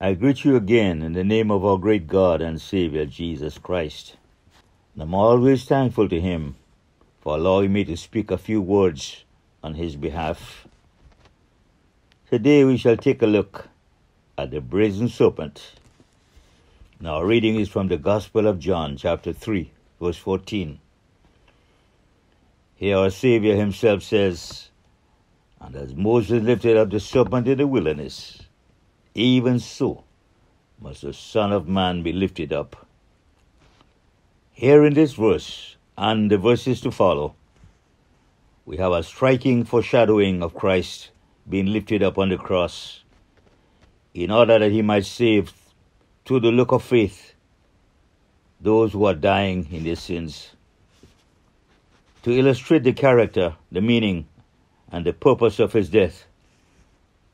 I greet you again in the name of our great God and Savior, Jesus Christ. And I'm always thankful to Him for allowing me to speak a few words on His behalf. Today we shall take a look at the brazen serpent. Now, our reading is from the Gospel of John, chapter 3, verse 14. Here our Savior Himself says, "And as Moses lifted up the serpent in the wilderness, even so must the Son of Man be lifted up." Here in this verse, and the verses to follow, we have a striking foreshadowing of Christ being lifted up on the cross in order that He might save, through the look of faith, those who are dying in their sins. To illustrate the character, the meaning, and the purpose of His death,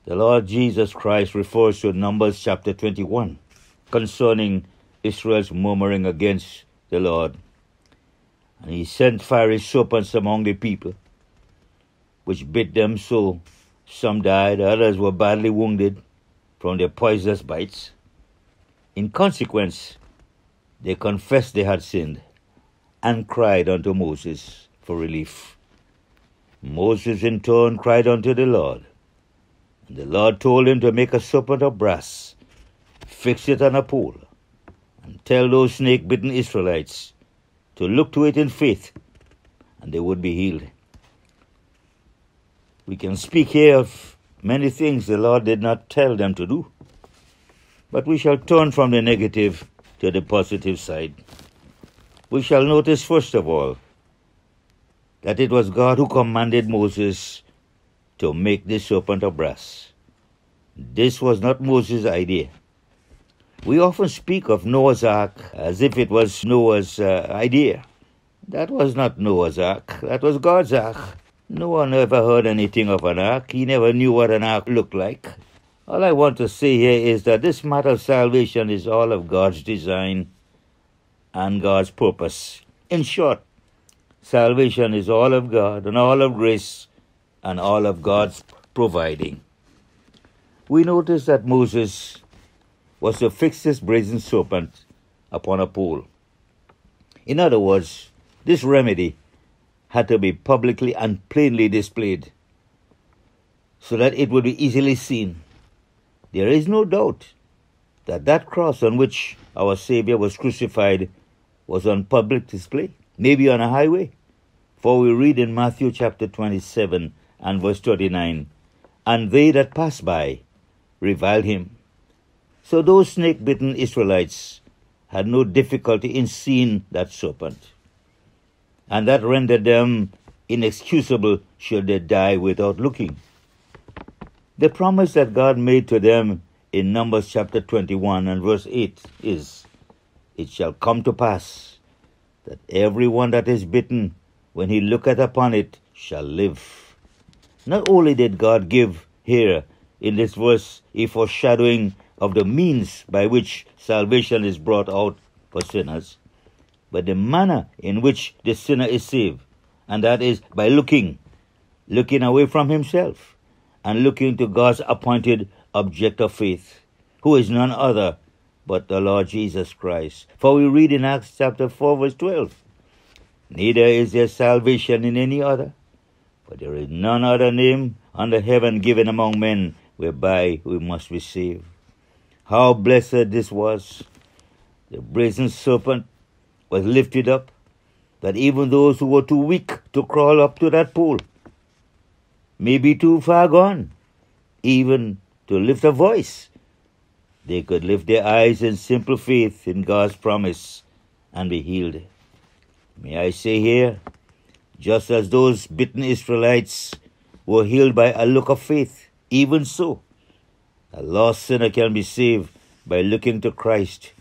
the Lord Jesus Christ refers to Numbers chapter 21 concerning Israel's murmuring against the Lord. And He sent fiery serpents among the people, which bit them so some died, others were badly wounded from their poisonous bites. In consequence, they confessed they had sinned and cried unto Moses for relief. Moses in turn cried unto the Lord, and the Lord told him to make a serpent of brass, fix it on a pole, and tell those snake-bitten Israelites to look to it in faith, and they would be healed. We can speak here of many things the Lord did not tell them to do, but we shall turn from the negative to the positive side. We shall notice, first of all, that it was God who commanded Moses to make the serpent of brass. This was not Moses' idea. We often speak of Noah's Ark as if it was Noah's idea. That was not Noah's Ark. That was God's Ark. Noah never heard anything of an ark. He never knew what an ark looked like. All I want to say here is that this matter of salvation is all of God's design and God's purpose. In short, salvation is all of God and all of grace and all of God's providing. We notice that Moses was to fix this brazen serpent upon a pole. In other words, this remedy had to be publicly and plainly displayed so that it would be easily seen. There is no doubt that that cross on which our Savior was crucified was on public display, maybe on a highway. For we read in Matthew chapter 27 and verse 39, "And they that passed by reviled him." So those snake-bitten Israelites had no difficulty in seeing that serpent, and that rendered them inexcusable should they die without looking. The promise that God made to them in Numbers chapter 21 and verse 8 is, "It shall come to pass that everyone that is bitten, when he looketh upon it, shall live." Not only did God give here in this verse a foreshadowing of the means by which salvation is brought out for sinners, but the manner in which the sinner is saved, and that is by looking away from himself and looking to God's appointed object of faith, who is none other but the Lord Jesus Christ. For we read in Acts chapter 4 verse 12, "Neither is there salvation in any other, for there is none other name under heaven given among men whereby we must be saved." How blessed this was! The brazen serpent was lifted up, that even those who were too weak to crawl up to that pole, maybe too far gone, even to lift a voice, they could lift their eyes in simple faith in God's promise and be healed. May I say here, just as those bitten Israelites were healed by a look of faith, even so, a lost sinner can be saved by looking to Christ,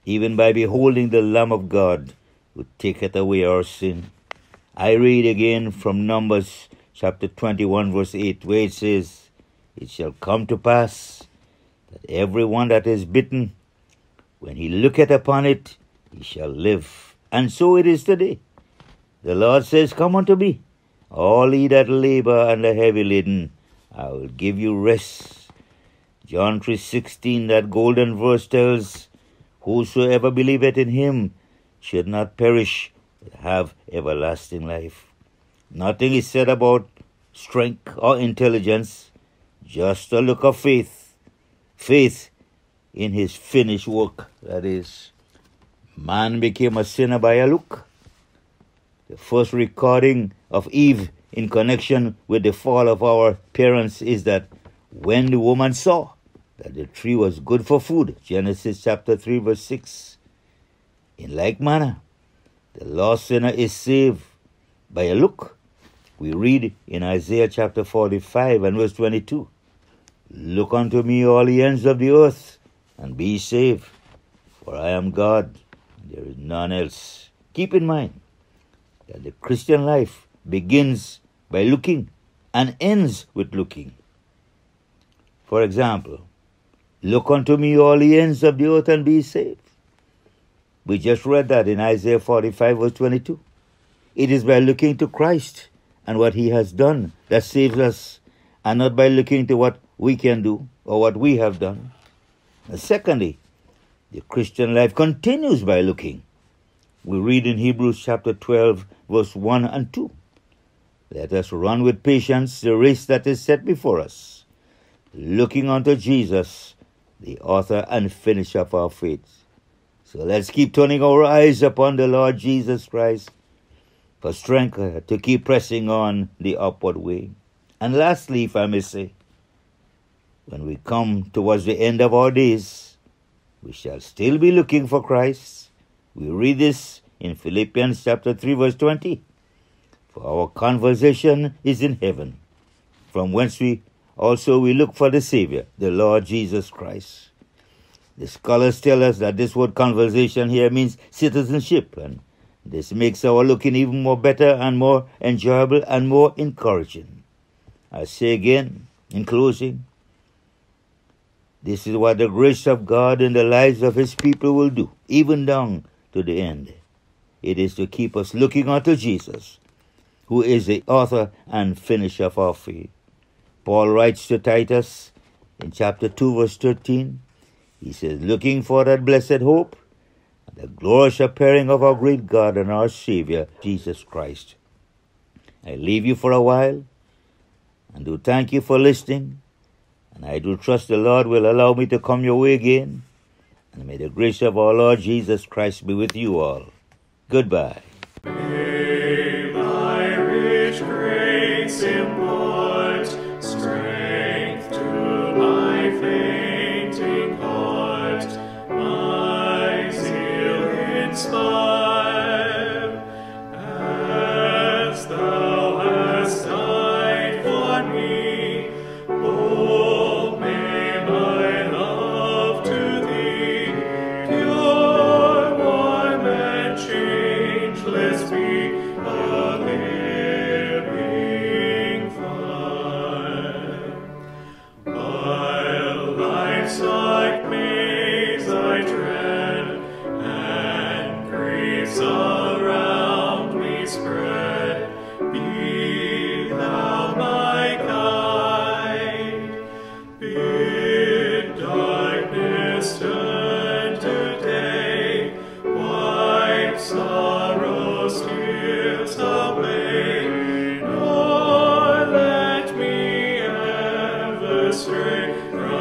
even by beholding the Lamb of God who taketh away our sin. I read again from Numbers chapter 21 verse 8, where it says, "It shall come to pass that everyone that is bitten, when he looketh upon it, he shall live." And so it is today. The Lord says, "Come unto me, all ye that labor and are heavy laden, I will give you rest." John 3:16, that golden verse tells, whosoever believeth in him should not perish, but have everlasting life. Nothing is said about strength or intelligence, just a look of faith. Faith in his finished work. That is, man became a sinner by a look. The first recording of Eve in connection with the fall of our parents is that when the woman saw that the tree was good for food, Genesis chapter 3 verse 6. In like manner, the lost sinner is saved by a look. We read in Isaiah chapter 45 and verse 22, look unto me all the ends of the earth, and be saved, for I am God, and there is none else. Keep in mind that the Christian life begins by looking and ends with looking. For example, look unto me all the ends of the earth and be saved. We just read that in Isaiah 45 verse 22. It is by looking to Christ and what he has done that saves us, and not by looking to what we can do or what we have done. And secondly, the Christian life continues by looking. We read in Hebrews chapter 12 verse 1 and 2. Let us run with patience the race that is set before us, looking unto Jesus, the author and finisher of our faith. So let's keep turning our eyes upon the Lord Jesus Christ for strength to keep pressing on the upward way. And lastly, if I may say, when we come towards the end of our days, we shall still be looking for Christ. We read this in Philippians chapter 3 verse 20. For our conversation is in heaven, from whence we look for the Savior, the Lord Jesus Christ. The scholars tell us that this word conversation here means citizenship, and this makes our looking even more better and more enjoyable and more encouraging. I say again, in closing, this is what the grace of God in the lives of his people will do, even down to the end. It is to keep us looking unto Jesus, who is the author and finisher of our faith. Paul writes to Titus in chapter 2 verse 13. He says, looking for that blessed hope, the glorious appearing of our great God and our Savior, Jesus Christ. I leave you for a while, and do thank you for listening, and I do trust the Lord will allow me to come your way again, and may the grace of our Lord Jesus Christ be with you all. Goodbye. May thy rich grace impart strength to my fainting heart, my zeal inspire, as thou hast died for me. Oh, may my love to thee pure, warm, and changeless be a living fire. While life's dark maze I tread, and griefs around me spread, be thou my guide. Bid darkness turn to day, wipe sorrow's tears away, nor let me ever stray from